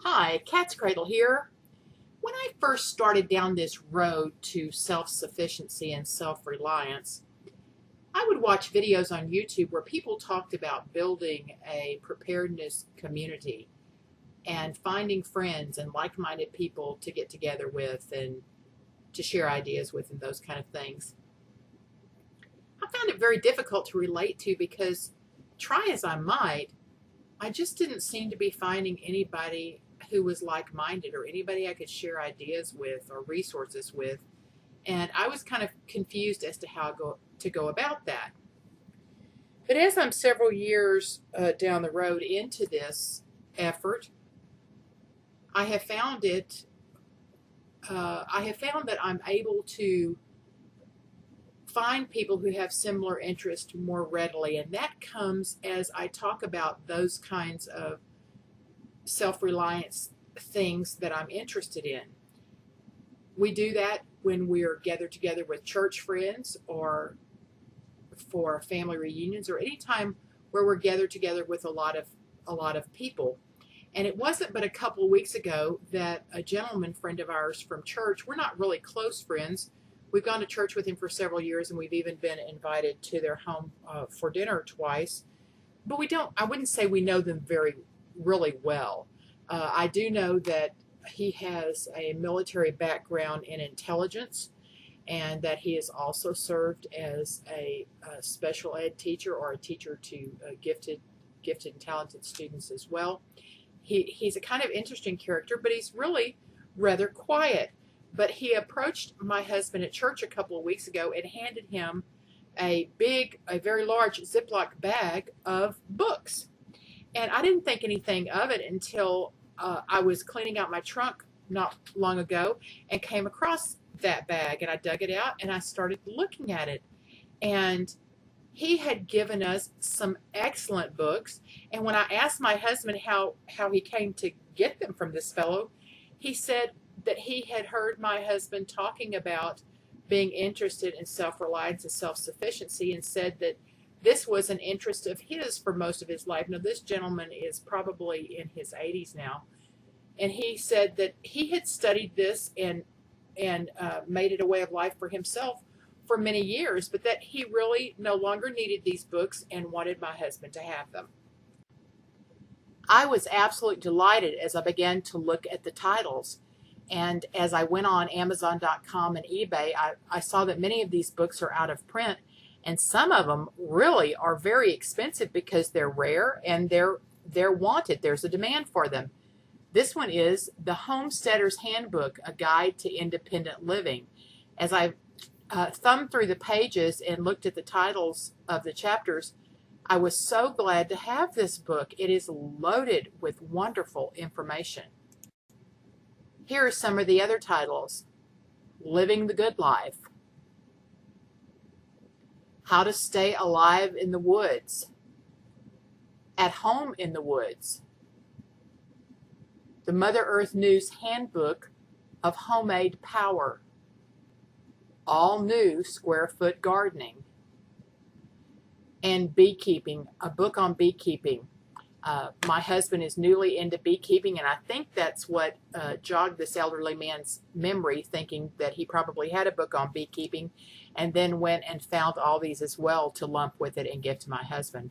Hi, katzcradul here. When I first started down this road to self-sufficiency and self-reliance, I would watch videos on YouTube where people talked about building a preparedness community and finding friends and like-minded people to get together with and to share ideas with and those kind of things. I found it very difficult to relate to because try as I might, I just didn't seem to be finding anybody who was like-minded or anybody I could share ideas with or resources with. And I was kind of confused as to how to go about that. But as I'm several years down the road into this effort, I have found it. I have found that I'm able to find people who have similar interests more readily, and that comes as I talk about those kinds of self-reliance things that I'm interested in. We do that when we're gathered together with church friends or for family reunions or any time where we're gathered together with a lot of people. And it wasn't but a couple of weeks ago that a gentleman friend of ours from church, we're not really close friends. We've gone to church with him for several years, and we've even been invited to their home for dinner twice. But I wouldn't say we know them really well. I do know that he has a military background in intelligence, and that he has also served as a special ed teacher or a teacher to gifted and talented students as well. He's a kind of interesting character, but he's really rather quiet. But he approached my husband at church a couple of weeks ago and handed him a very large Ziploc bag of books. And I didn't think anything of it until I was cleaning out my trunk not long ago and came across that bag, and I dug it out and I started looking at it. And he had given us some excellent books. And when I asked my husband how he came to get them from this fellow, he said that he had heard my husband talking about being interested in self-reliance and self-sufficiency, and said that this was an interest of his for most of his life. Now, this gentleman is probably in his 80s now, and he said that he had studied this and made it a way of life for himself for many years, but that he really no longer needed these books and wanted my husband to have them. I was absolutely delighted as I began to look at the titles. And as I went on Amazon.com and eBay, I saw that many of these books are out of print, and some of them really are very expensive because they're rare and they're wanted. There's a demand for them. This one is The Homesteader's Handbook, A Guide to Independent Living. As I thumbed through the pages and looked at the titles of the chapters, I was so glad to have this book. It is loaded with wonderful information. Here are some of the other titles: Living the Good Life, How to Stay Alive in the Woods, At Home in the Woods, The Mother Earth News Handbook of Homemade Power, All New Square Foot Gardening, and Beekeeping, a book on beekeeping. My husband is newly into beekeeping, and I think that's what jogged this elderly man's memory, thinking that he probably had a book on beekeeping, and then went and found all these as well to lump with it and give to my husband.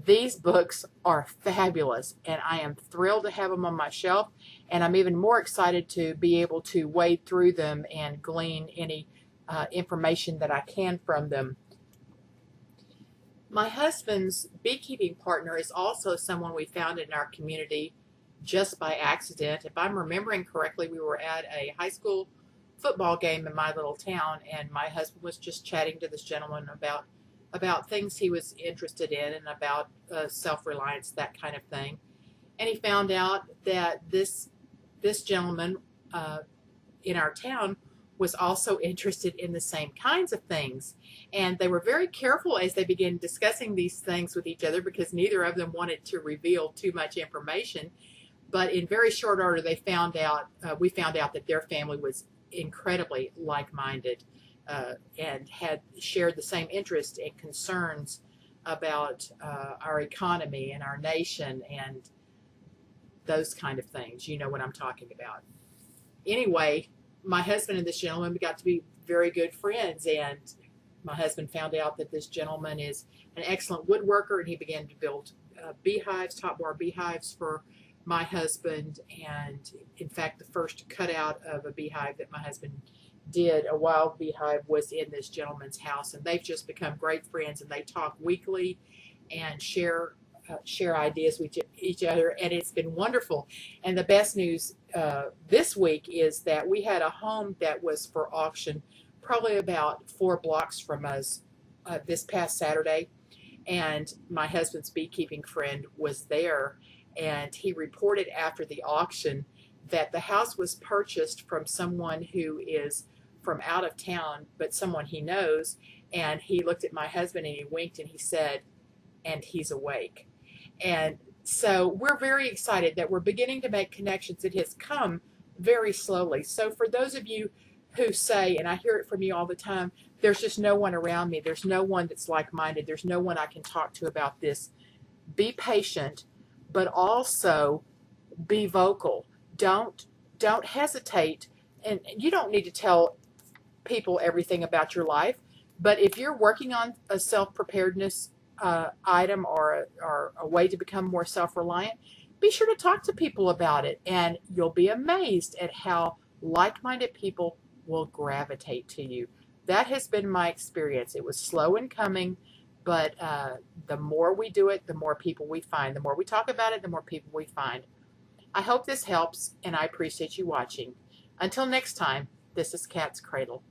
These books are fabulous, and I am thrilled to have them on my shelf, and I'm even more excited to be able to wade through them and glean any information that I can from them. My husband's beekeeping partner is also someone we found in our community just by accident. If I'm remembering correctly, we were at a high school football game in my little town, and my husband was just chatting to this gentleman about things he was interested in and about self-reliance, that kind of thing. And he found out that this gentleman in our town was also interested in the same kinds of things. And they were very careful as they began discussing these things with each other, because neither of them wanted to reveal too much information. But in very short order, we found out that their family was incredibly like-minded and had shared the same interests and concerns about our economy and our nation, and those kind of things. You know what I'm talking about. Anyway, my husband and this gentleman got to be very good friends, and my husband found out that this gentleman is an excellent woodworker, and he began to build beehives, top bar beehives for my husband. And in fact, the first cutout of a beehive that my husband did, a wild beehive, was in this gentleman's house, and they've just become great friends, and they talk weekly and share ideas with each other, and it's been wonderful. And the best news this week is that we had a home that was for auction probably about 4 blocks from us this past Saturday, and my husband's beekeeping friend was there, and he reported after the auction that the house was purchased from someone who is from out of town, but someone he knows. And he looked at my husband and he winked and he said, "And he's awake." And so we're very excited that we're beginning to make connections. It has come very slowly. So for those of you who say, and I hear it from you all the time, there's just no one around me, there's no one that's like-minded, there's no one I can talk to about this, be patient, but also be vocal. Don't hesitate. And you don't need to tell people everything about your life, but if you're working on a self-preparedness item or a way to become more self-reliant, be sure to talk to people about it, and you'll be amazed at how like-minded people will gravitate to you. That has been my experience. It was slow in coming, but the more we do it, the more people we find. The more we talk about it, the more people we find. I hope this helps, and I appreciate you watching. Until next time, this is Cat's Cradle.